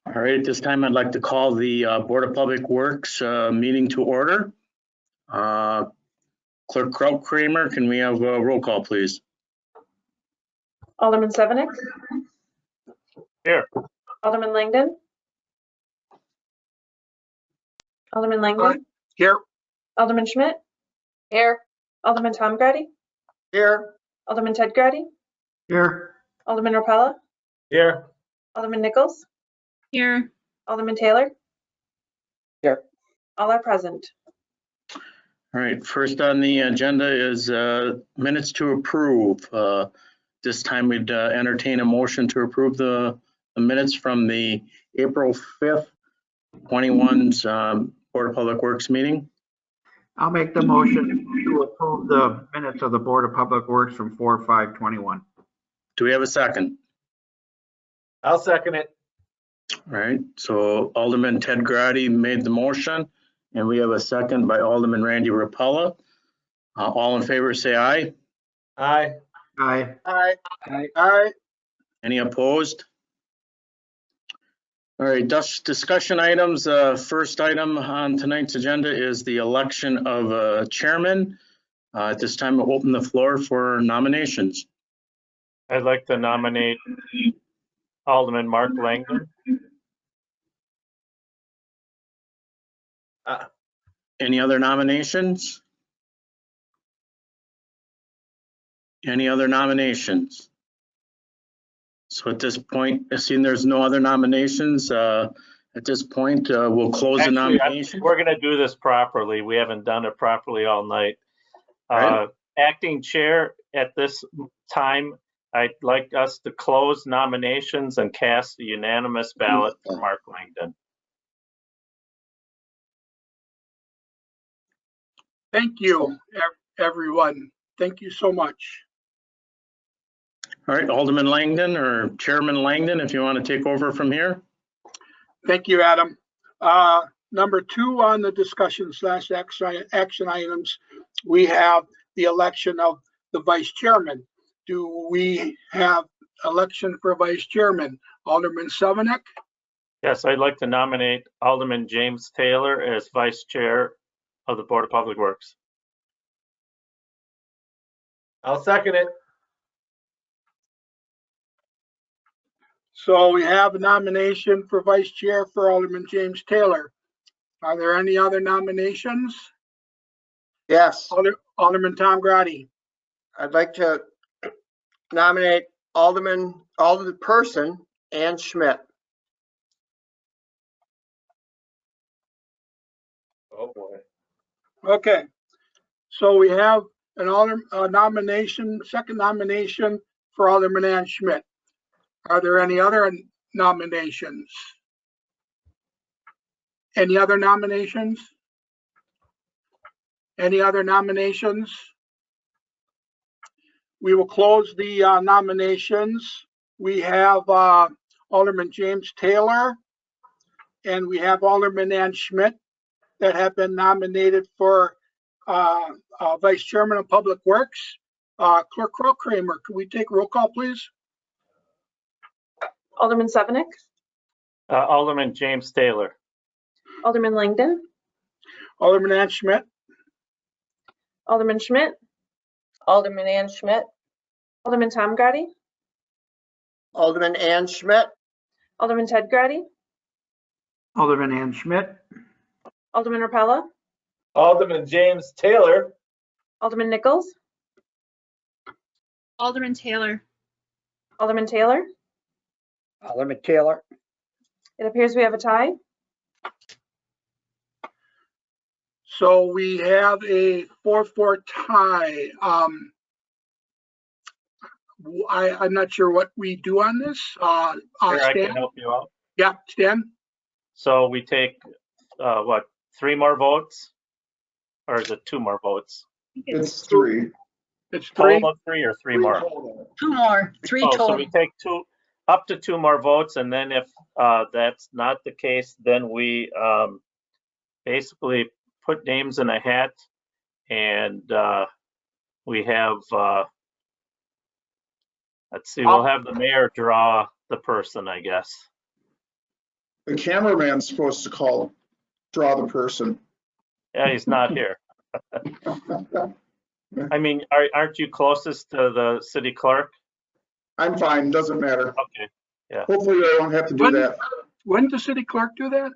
All right, at this time, I'd like to call the Board of Public Works meeting to order. Clerk Kramer, can we have a roll call, please? Alderman Sevenick? Here. Alderman Langdon? Alderman Langdon? Here. Alderman Schmidt? Here. Alderman Tom Grady? Here. Alderman Ted Grady? Here. Alderman Rapella? Here. Alderman Nichols? Here. Alderman Taylor? Here. All are present. All right, first on the agenda is minutes to approve. This time we'd entertain a motion to approve the minutes from the April 5th, 21's Board of Public Works meeting. I'll make the motion to approve the minutes of the Board of Public Works from 4/5/21. Do we have a second? I'll second it. All right, so Alderman Ted Grady made the motion, and we have a second by Alderman Randy Rapella. All in favor, say aye. Aye. Aye. Aye. Aye. Any opposed? All right, discussion items. First item on tonight's agenda is the election of a chairman. At this time, I'll open the floor for nominations. I'd like to nominate Alderman Mark Langdon. Any other nominations? Any other nominations? So at this point, seeing there's no other nominations, at this point, we'll close the nomination. We're going to do this properly. We haven't done it properly all night. Right. Acting chair, at this time, I'd like us to close nominations and cast a unanimous ballot for Mark Langdon. Thank you, everyone. Thank you so much. All right, Alderman Langdon or Chairman Langdon, if you want to take over from here. Thank you, Adam. Number 2 on the discussion / action items, we have the election of the vice chairman. Do we have election for vice chairman? Alderman Sevenick? Yes, I'd like to nominate Alderman James Taylor as vice chair of the Board of Public Works. I'll second it. So we have a nomination for vice chair for Alderman James Taylor. Are there any other nominations? Yes, Alderman Tom Grady. I'd like to nominate Alderperson Ann Schmidt. Oh, boy. Okay, so we have a nomination, second nomination for Alderman Ann Schmidt. Are there any other nominations? Any other nominations? Any other nominations? We will close the nominations. We have Alderman James Taylor and we have Alderman Ann Schmidt that have been nominated for Vice Chairman of Public Works. Clerk Kramer, could we take roll call, please? Alderman Sevenick? Alderman James Taylor. Alderman Langdon? Alderman Ann Schmidt? Alderman Schmidt? Alderman Ann Schmidt. Alderman Tom Grady? Alderman Ann Schmidt. Alderman Ted Grady? Alderman Ann Schmidt. Alderman Rapella? Alderman James Taylor. Alderman Nichols? Alderman Taylor. Alderman Taylor? Alderman Taylor. It appears we have a tie. So we have a 4-4 tie. I'm not sure what we do on this. Here, I can Stan? help you out. Yeah, Stan? So we take, what, 3 more votes? Or is it 2 more votes? It's 3. It's 3. Total of 3 or 3 more? Two more, 3 Oh, total. so we take up to 2 more votes, and then if that's not the case, then we basically put names in a hat, and we have, let's see, we'll have the mayor draw the person, I guess. The cameraman's supposed to draw the person. Yeah, he's not here. I mean, aren't you closest to the city clerk? I'm fine, doesn't matter. Okay. Hopefully I don't have to do that. When the city clerk do that?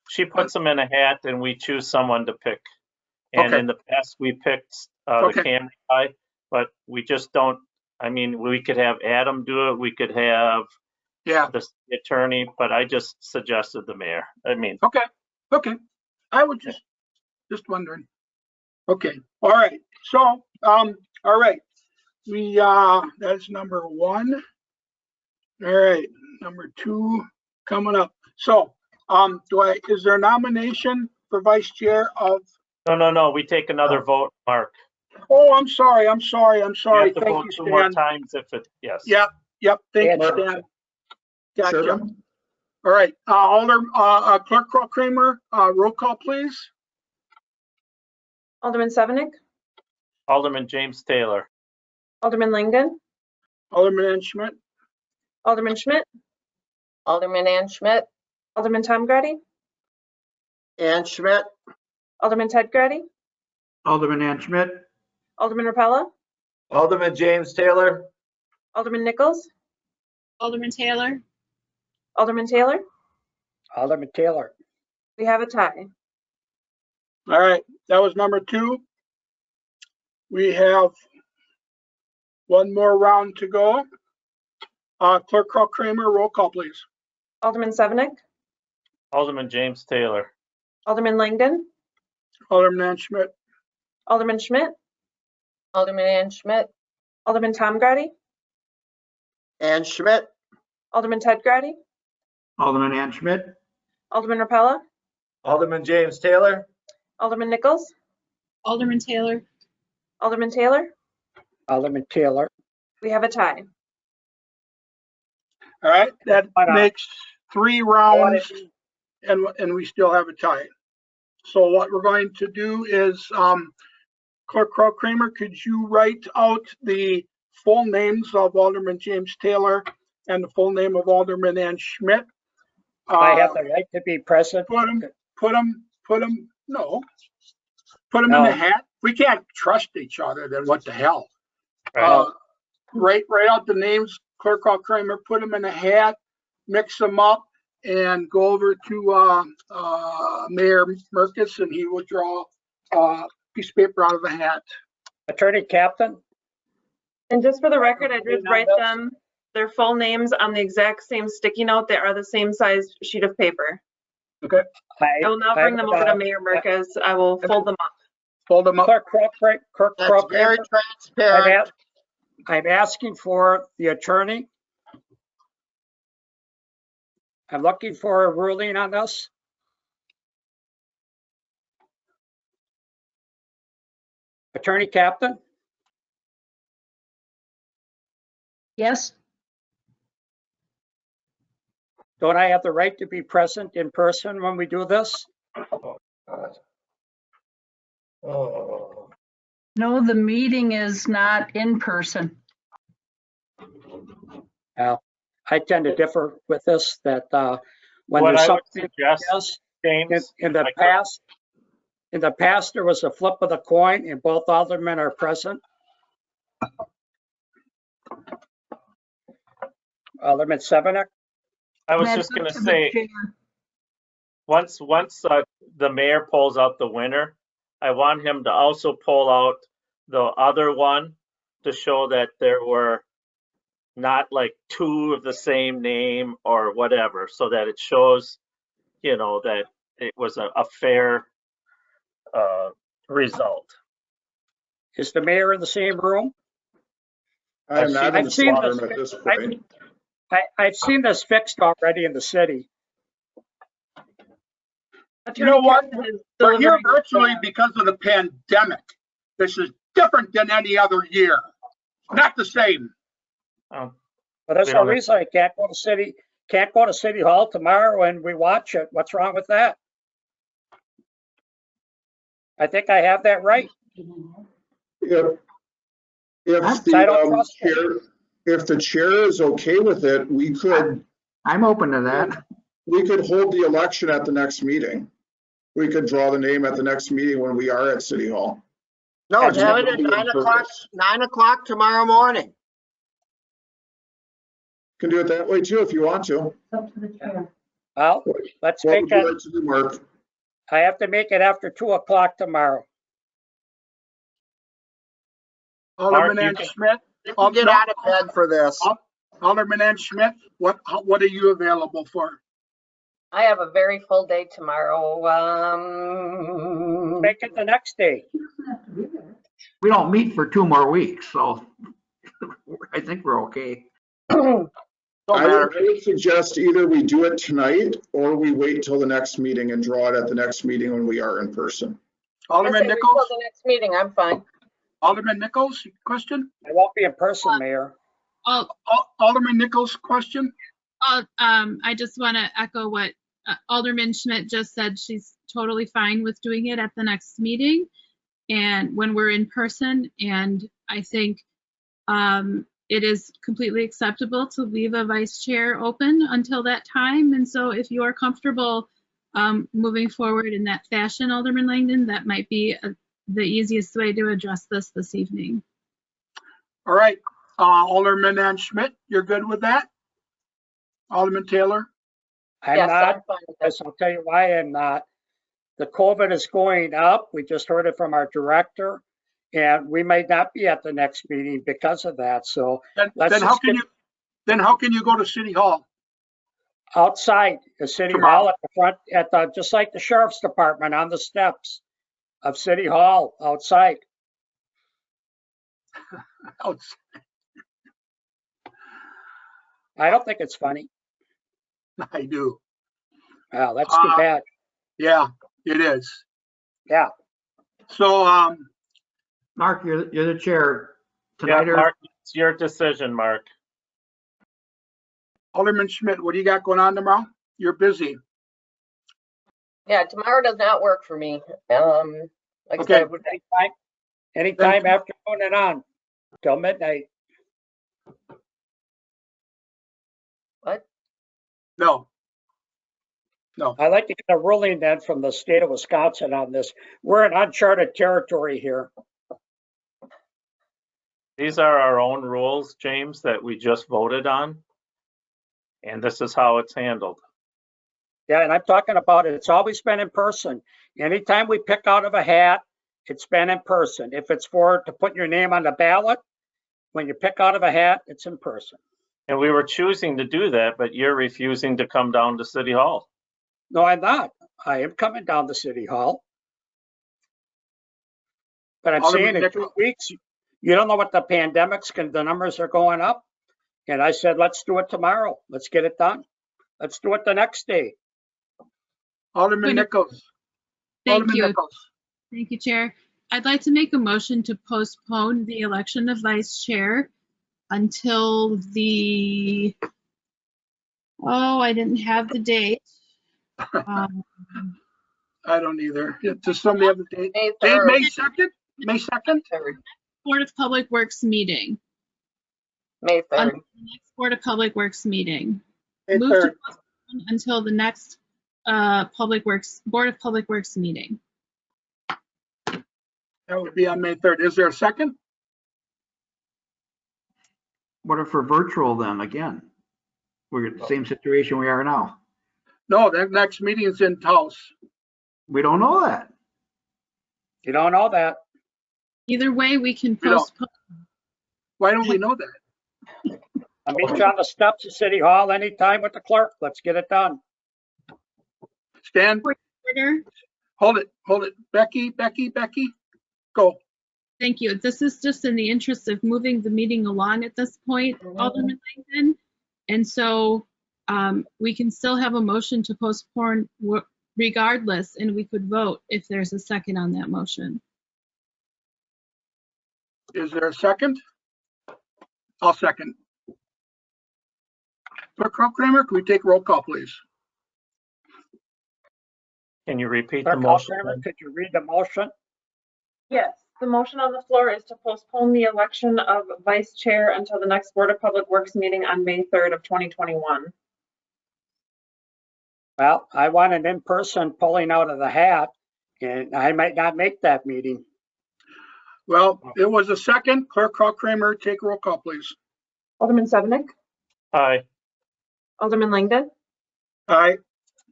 She puts them in a hat and we choose someone to pick. And Okay. in the past, we picked the Okay. camera guy, but we just don't, I mean, we could have Adam do it. We could have Yeah, the attorney, but I just suggested the mayor. I mean, okay. I was just wondering. Okay, all right. So, all right. We, that's number 1. All right, number 2 coming up. So, is there a nomination for vice chair of? no, we take another vote, Mark. Oh, I'm sorry. You have to Thank vote you, 2 more Stan. times if it, yes. Yep, thank you, Mark. Stan. Gotcha. Chairman? All right, Clerk Kramer, roll call, please. Alderman Sevenick, Alderman James Taylor. Alderman Langdon, Alderman Ann Schmidt, Alderman Schmidt, Alderman Ann Schmidt. Alderman Tom Grady, Ann Schmidt. Alderman Ted Grady, Alderman Ann Schmidt, Alderman Repella, Alderman James Taylor. Alderman Nichols, Alderman Taylor. Alderman Taylor. Alderman Taylor. We have a tie. all right, that was number 2. We have one more round to go. Clerk Kramer, roll call, please. Alderman Sevenick, Alderman James Taylor. Alderman Langdon, Alderman Ann Schmidt, Alderman Schmidt, Alderman Ann Schmidt. Alderman Tom Grady, Ann Schmidt. Alderman Ted Grady, Alderman Ann Schmidt, Alderman Repella, Alderman James Taylor. Alderman Nichols, Alderman Taylor. Alderman Taylor. Alderman Taylor. We have a tie. all right, that Why not? makes 3 rounds and we still have a tie. So what we're going to do is, Clerk Kramer, could you write out the full names of Alderman James Taylor and the full name of Alderman Ann Schmidt? I have the right to be present. Put them in No. the hat. We can't trust each other, then what the hell? Right. Write out the names, Clerk Kramer, put them in a hat, mix them up, and go over to Mayor Merkus, and he will draw a piece of paper out of the hat. Attorney Captain, And just for the record, I did write them, their full names on the exact same sticky note. They are the same size sheet of paper. I will now bring them over to Mayor Merkus. I will fold them up. Fold them up. Clerk That's very Kramer, transparent. I'm asking for the attorney. I'm looking for a ruling on this. Attorney Captain, Yes. don't I have the right to be present in person when we do this? Oh. No, the meeting is not in person. I tend to differ with this, that when What there's I would something, suggest, yes, James, in the past, there was a flip of the coin and both aldermen are present. Alderman Sevenick, I was That's just going up to the say, chair. once the mayor pulls out the winner, I want him to also pull out the other one to show that there were not like 2 of the same name or whatever, so that it shows, that it was a fair result. is the mayor in the same room? I'm not in I've the seen quorum this. at this point. I've seen this fixed already in the city. You know what? Attorney Captain is We're here delivering- virtually because of the pandemic. This is different than any other year. Not the same. Um, But there's We no don't- reason I can't go to City Hall tomorrow and we watch it. What's wrong with that? I think I have that right. If I don't trust if the chair is okay with it, we could I'm open to that. We could hold the election at the next meeting. We could draw the name at the next meeting when we are at City Hall. No, And have it we'll at do it 9 in o'clock, purpose. 9 o'clock tomorrow morning. Can do it that way too, if you want to. Well, let's What make would you it, like to do, Mark? I have to make it after 2 o'clock tomorrow. Alderman you Ann can- Schmidt. You can get out of bed for this. Alderman Ann Schmidt, what are you available for? I have a very full day tomorrow. Make it the next day. We don't meet for 2 more weeks, so I think we're okay. Don't I matter. would suggest either we do it tonight or we wait till the next meeting and draw it at the next meeting when we are in person. I Alderman say we Nichols? till the next meeting, I'm fine. Alderman Nichols, question? I won't be in person, Mayor. Alderman Nichols, question? I just want to echo what Alderman Schmidt just said. She's totally fine with doing it at the next meeting and when we're in person. And I think it is completely acceptable to leave a vice chair open until that time. And so if you are comfortable moving forward in that fashion, Alderman Langdon, that might be the easiest way to address this evening. All right, Alderman Ann Schmidt, you're good with that? Alderman Taylor? I'm Yes, not, I'm fine with that. because I'll tell you why I'm not. The COVID is going up. We just heard it from our director, and we may not be at the next meeting because of that. So Then let's how just can get how can you go to City Hall? outside the city Tomorrow. hall at the front, just like the sheriff's department on the steps of City Hall outside. I don't think it's funny. I do. Well, that's too bad. Yeah, it is. Yeah. So, Mark, you're the chair Yeah, tonight. Mark, it's your decision, Mark. Alderman Schmidt, what do you got going on tomorrow? You're busy. Yeah, tomorrow does not work for me. Like Okay. I said, Anytime afternoon and on till midnight. what? No. I'd like to get a ruling then from the state of Wisconsin on this. We're in uncharted territory here. These are our own rules, James, that we just voted on. And this is how it's handled. Yeah, and I'm talking about it's always been in person. Anytime we pick out of a hat, it's been in person. If it's to put your name on the ballot, when you pick out of a hat, it's in person. And we were choosing to do that, but you're refusing to come down to City Hall. No, I'm not. I am coming down to City Hall. But I'm Alderman saying in 2 weeks, you don't know what the the numbers are going up. And I said, let's do it tomorrow. Let's get it done. Let's do it the next day. Alderman Nichols. Thank Alderman you. Nichols. Thank you, Chair. I'd like to make a motion to postpone the election of vice chair until the, I didn't have the date. I don't either. Does somebody have the date? May May 3rd. 2nd? May 2nd? Board of Public Works meeting. May 3rd. Until the next Board of Public Works meeting. May Move to 3rd. postpone until the next Board of Public Works meeting. That would be on May 3rd. Is there a second? What if we're virtual then again? We're in the same situation we are now. No, that next meeting is in Taos. We don't know that. You don't know that. Either way, we can We don't. postpone. Why don't we know that? I'll meet you on the steps of City Hall anytime with the clerk. Let's get it done. Stan, Order. hold it. Becky, go. Thank you. This is just in the interest of moving the meeting along at this point, Alderman Langdon. And so we can still have a motion to postpone regardless, and we could vote if there's a second on that motion. Is there a second? I'll second. Clerk Kramer, can we take roll call, please? Can you repeat the Clerk motion? Kramer, could you read the motion? Yes, the motion on the floor is to postpone the election of vice chair until the next Board of Public Works meeting on May 3rd of 2021. Well, I want an in-person pulling out of the hat, and I might not make that meeting. Well, it was a second. Clerk call Kramer, take roll call, please. Alderman Sevenick, Aye. Alderman Langdon, Aye.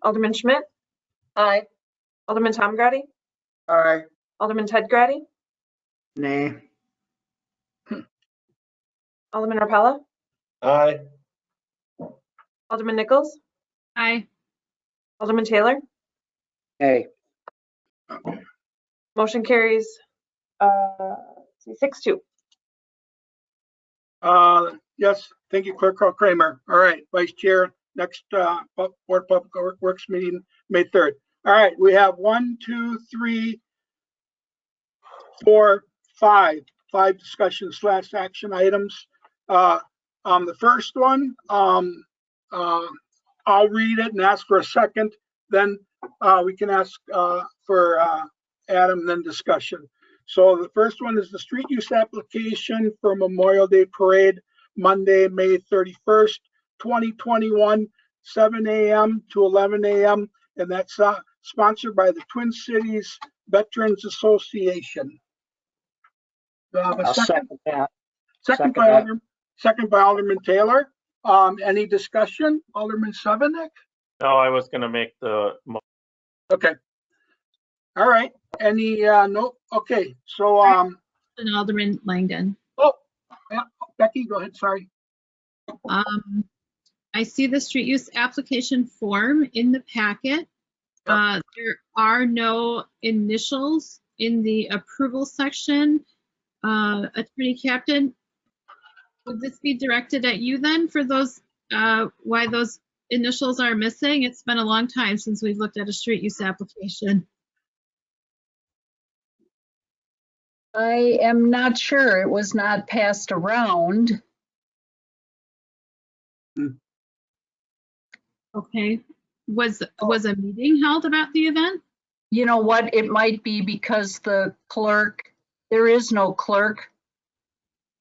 Alderman Schmidt, Aye. Alderman Tom Grady, Aye. Alderman Ted Grady, Nay. Alderman Rapella, Aye. Alderman Nichols, Aye. Alderman Taylor. Hey, Motion carries 6-2. Yes, thank you, Clerk call Kramer. All right, Vice Chair, next Board of Public Works meeting, May 3rd. All right, we have 1, 2, 3, 4, 5 discussion / action items. The first one, I'll read it and ask for a second, then we can ask for Adam, then discussion. So the first one is the street use application for Memorial Day Parade, Monday, May 31st, 2021, 7 a.m. to 11 a.m. And that's sponsored by the Twin Cities Veterans Association. Do I have a I'll second? second that. Second by Alderman Taylor. Any discussion? Alderman Sevenick? No, I was gonna make the, Okay. All right. Any, no, okay. So, And Alderman Langdon. oh, yeah, Becky, go ahead. Sorry. I see the street use application form in the packet. There are no initials in the approval section. Attorney Captain, would this be directed at you then for those, why those initials are missing? It's been a long time since we've looked at a street use application. I am not sure. It was not passed around. Okay. Was a meeting held about the event? You know what? It might be because the clerk, there is no clerk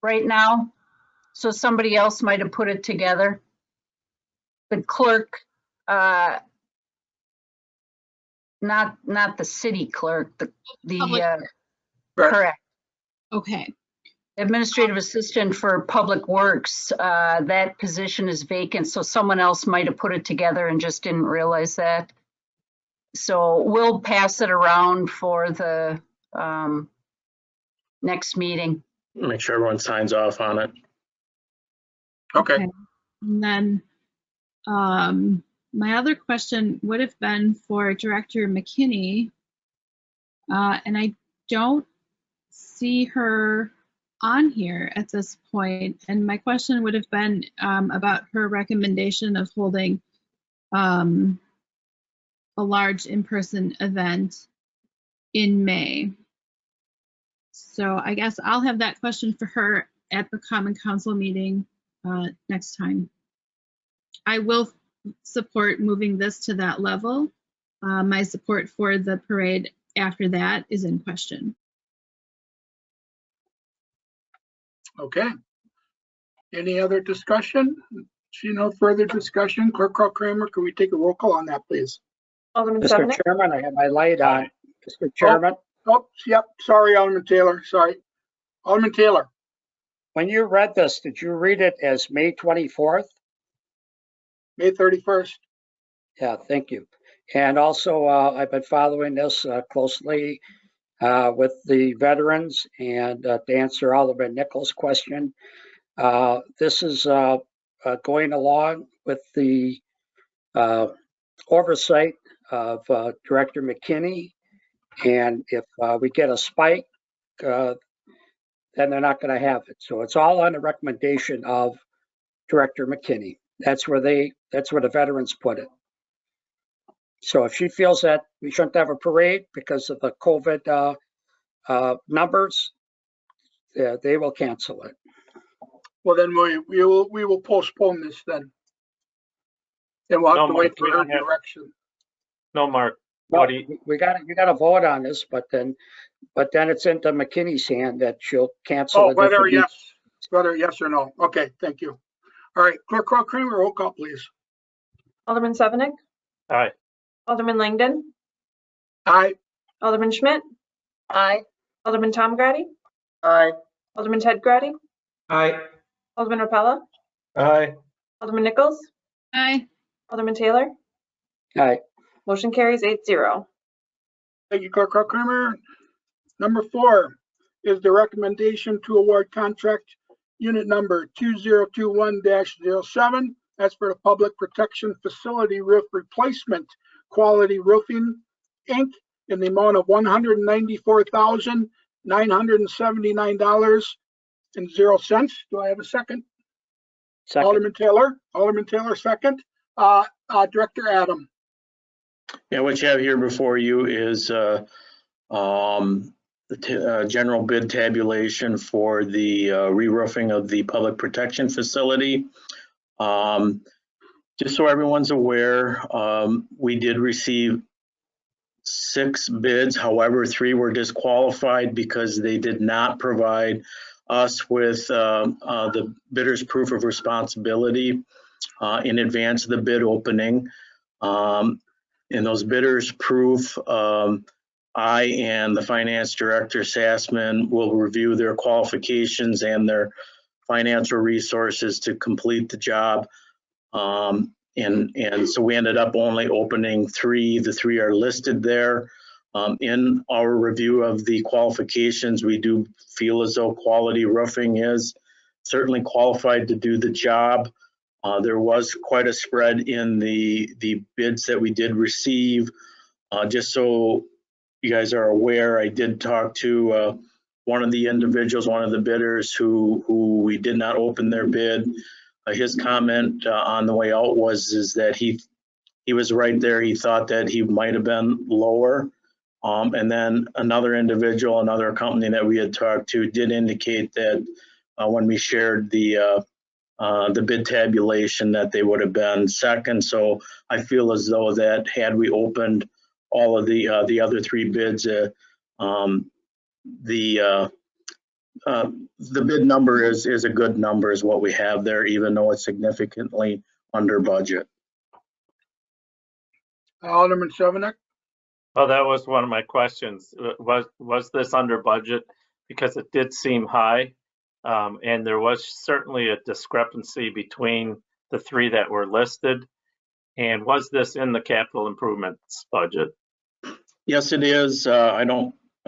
right now. So somebody else might have put it together. The clerk, not the city clerk, correct. Okay. Administrative assistant for Public Works, that position is vacant, so someone else might have put it together and just didn't realize that. So we'll pass it around for the next meeting. Make sure everyone signs off on it. Okay. And then my other question would have been for Director McKinney, and I don't see her on here at this point. And my question would have been about her recommendation of holding a large in-person event in May. So I guess I'll have that question for her at the Common Council meeting next time. I will support moving this to that level. My support for the parade after that is in question. Okay. Any other discussion? See no further discussion. Clerk call Kramer, can we take a roll call on that, please? Alderman Mr. Sevenick, Chairman, I have my light on. Mr. Chairman, Oh, yep. Sorry, Alderman Taylor. Sorry. Alderman Taylor. when you read this, did you read it as May 24th? May 31st. Yeah, thank you. And also, I've been following this closely with the veterans, and to answer Alderman Nichols' question, this is going along with the oversight of Director McKinney. And if we get a spike, then they're not going to have it. So it's all on the recommendation of Director McKinney. That's where the veterans put it. So if she feels that we shouldn't have a parade because of the COVID numbers, they will cancel it. Well, then we will postpone this then. And we'll have to wait for her direction. no, Mark. Well, you got to vote on this, but then it's into McKinney's hand that she'll cancel. Oh, whether yes or no. Okay, thank you. All right, Clerk call Kramer, roll call, please. Alderman Sevenick, Aye. Alderman Langdon, Aye. Alderman Schmidt, Aye. Alderman Tom Grady, Aye. Alderman Ted Grady, Aye. Alderman Rapella, Aye. Alderman Nichols, Aye. Alderman Taylor. Aye. Motion carries 8-0. Thank you, Clerk Kramer. Number 4 is the recommendation to award contract unit number 2021-07. That's for the Public Protection Facility Roof Replacement Quality Roofing, Inc. in the amount of $194,979.00. Do I have a second? Second. Alderman Taylor, second. Director Adam. Yeah, what you have here before you is the general bid tabulation for the re-roofing of the public protection facility. Just so everyone's aware, we did receive 6 bids. However, 3 were disqualified because they did not provide us with the bidder's proof of responsibility in advance of the bid opening. In those bidders' proof, I and the finance director, Sassman, will review their qualifications and their financial resources to complete the job. And so we ended up only opening 3. The 3 are listed there. In our review of the qualifications, we do feel as though Quality Roofing is certainly qualified to do the job. There was quite a spread in the bids that we did receive. Just so you guys are aware, I did talk to one of the individuals, one of the bidders who we did not open their bid. His comment on the way out is that he was right there. He thought that he might have been lower. And then another individual, another company that we had talked to did indicate that when we shared the bid tabulation that they would have been second. So I feel as though that had we opened all of the other 3 bids, the bid number is a good number is what we have there, even though it's significantly under budget. Alderman Sevenick. Oh, that was one of my questions. Was this under budget? Because it did seem high. And there was certainly a discrepancy between the 3 that were listed. And was this in the capital improvements budget? Yes, it is. I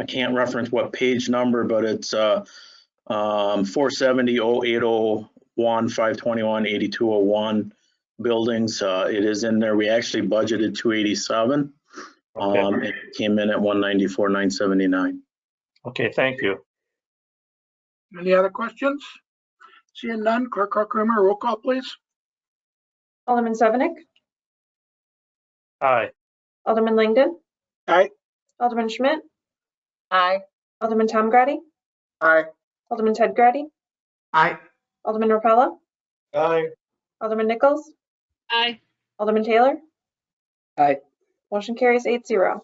can't reference what page number, but it's 470, 0801, 521, 8201 buildings. It is in there. We actually budgeted 287. Okay. It came in at 194, 979. Okay, thank you. Any other questions? Seeing none, Clerk Kramer, roll call, please. Alderman Sevenick, Aye. Alderman Langdon, Aye. Alderman Schmidt, Aye. Alderman Tom Grady, Aye. Alderman Ted Grady, Aye. Alderman Rapella, Aye. Alderman Nichols, Aye. Alderman Taylor. Aye. Motion carries 8-0.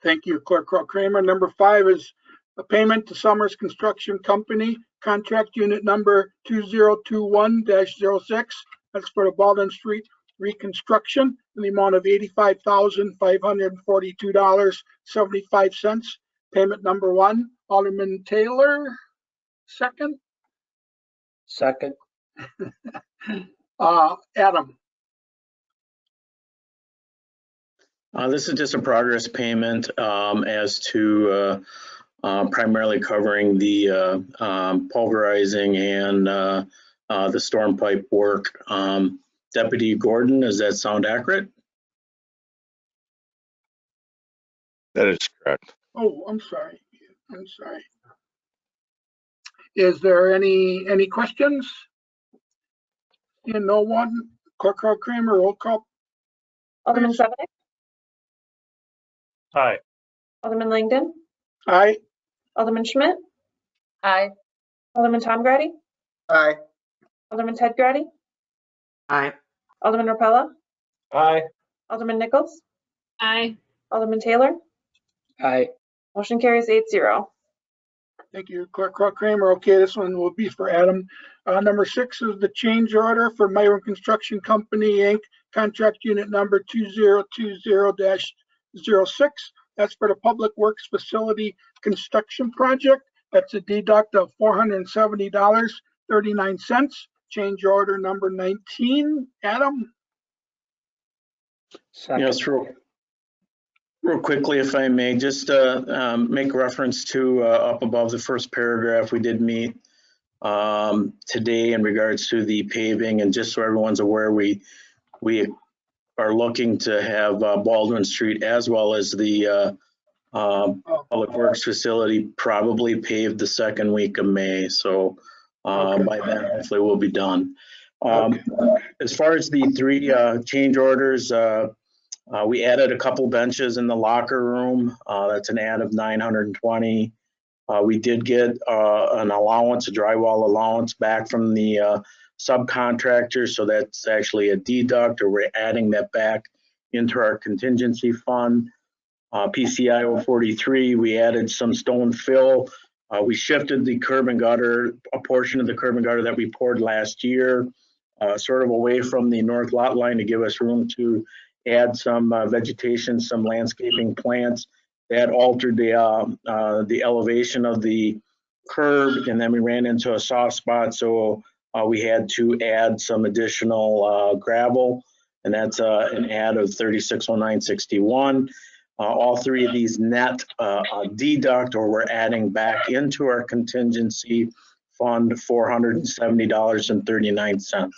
Thank you, Clerk Kramer. Number 5 is a payment to Summers Construction Company, contract unit number 2021-06. That's for the Baldwin Street reconstruction in the amount of $85,542.75. Payment number 1, Alderman Taylor, second. Second. Adam. This is just a progress payment as to primarily covering the pulverizing and the storm pipe work. Deputy Gordon, does that sound accurate? That is correct. Oh, I'm sorry. Is there any questions? No one. Clerk Kramer, roll call. Alderman Sevenick, Aye. Alderman Langdon, Aye. Alderman Schmidt, Aye. Alderman Tom Grady, Aye. Alderman Ted Grady, Aye. Alderman Rapella, Aye. Alderman Nichols, Aye. Alderman Taylor. Aye. Motion carries 8-0. Thank you, Clerk Kramer. Okay, this one will be for Adam. Number 6 is the change order for Myron Construction Company, Inc., contract unit number 2020-06. That's for the Public Works Facility Construction Project. That's a deduct of $470.39. Change order number 19. Adam? Second. Yes, real quickly, if I may, just make reference to up above the first paragraph, we did meet today in regards to the paving, and just so everyone's aware, we are looking to have Baldwin Street as well as the Public Works facility probably paved the second week of May. So by then, hopefully we'll be done. As far as the 3 change orders, we added a couple benches in the locker room. That's an add of $920. We did get an allowance, a drywall allowance back from the subcontractor. So that's actually a deduct, or we're adding that back into our contingency fund. PCI 043, we added some stone fill. We shifted the curb and gutter, a portion of the curb and gutter that we poured last year, sort of away from the north lot line to give us room to add some vegetation, some landscaping plants. That altered the elevation of the curb, and then we ran into a soft spot, so we had to add some additional gravel, and that's an add of $3609.61. All 3 of these net deduct, or we're adding back into our contingency fund, $470.39.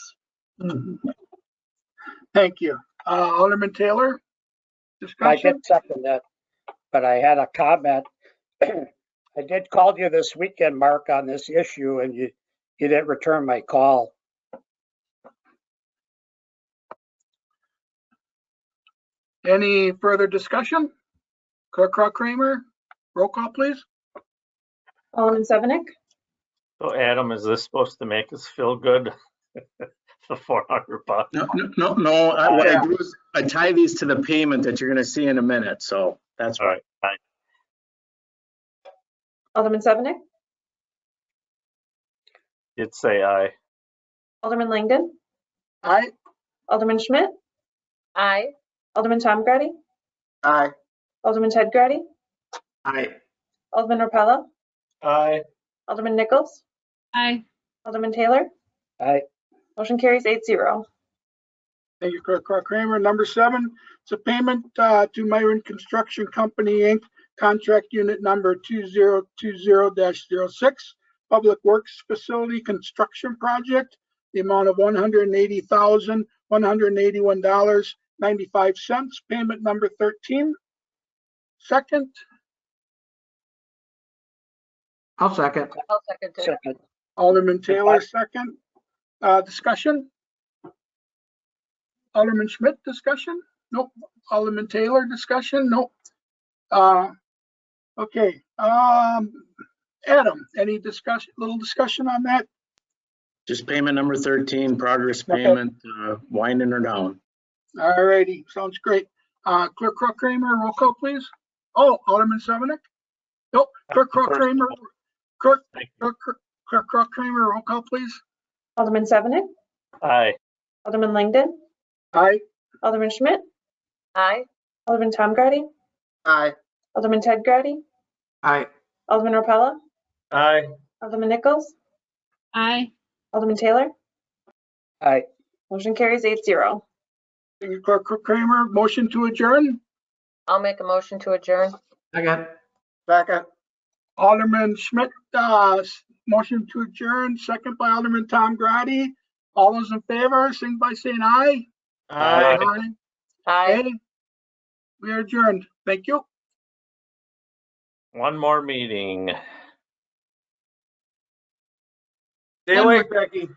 Thank you. Alderman Taylor? I Discussion? did second that, but I had a comment. I did call you this weekend, Mark, on this issue, and you didn't return my call. Any further discussion? Clerk Kramer, roll call, please. Alderman Sevenick? So Adam, is this supposed to make us feel good? The $400? No. What I do is I tie these to the payment that you're going to see in a minute. So that's all right. Alderman Sevenick? You'd say aye. Alderman Langdon? Aye. Alderman Schmidt? Aye. Alderman Tom Grady? Aye. Alderman Ted Grady? Aye. Alderman Rapella? Aye. Alderman Nichols? Aye. Alderman Taylor? Aye. Motion carries 8-0. Thank you, Clerk Kramer. Number 7, it's a payment to Myron Construction Company, Inc., contract unit number 2020-06, Public Works Facility Construction Project, the amount of $180,181.95, payment number 13. Second? I'll second. I'll second it. Second. Alderman Taylor, second. Discussion? Alderman Schmidt, discussion? Nope. Alderman Taylor, discussion? Nope. Okay. Adam, any discussion, little discussion on that? just payment number 13, progress payment, winding her down. All righty, sounds great. Clerk Kramer, roll call, please. Oh, Alderman Sevenick? Nope. Clerk Kramer, Clerk Kramer, roll call, please. Alderman Sevenick? Aye. Alderman Langdon? Aye. Alderman Schmidt? Aye. Alderman Tom Grady? Aye. Alderman Ted Grady? Aye. Alderman Rapella? Aye. Alderman Nichols? Aye. Alderman Taylor? Aye. Motion carries 8-0. Thank you, Clerk Kramer. Motion to adjourn. I'll make a motion to adjourn. Second. Second. Alderman Schmidt, motion to adjourn, second by Alderman Tom Grady. All those in favor, sing by saying aye. Aye. Aye. Okay. We are adjourned. Thank you. One more meeting. Stay awake, Becky.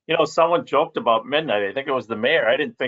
You know, someone joked about midnight. I think it was the mayor. I didn't think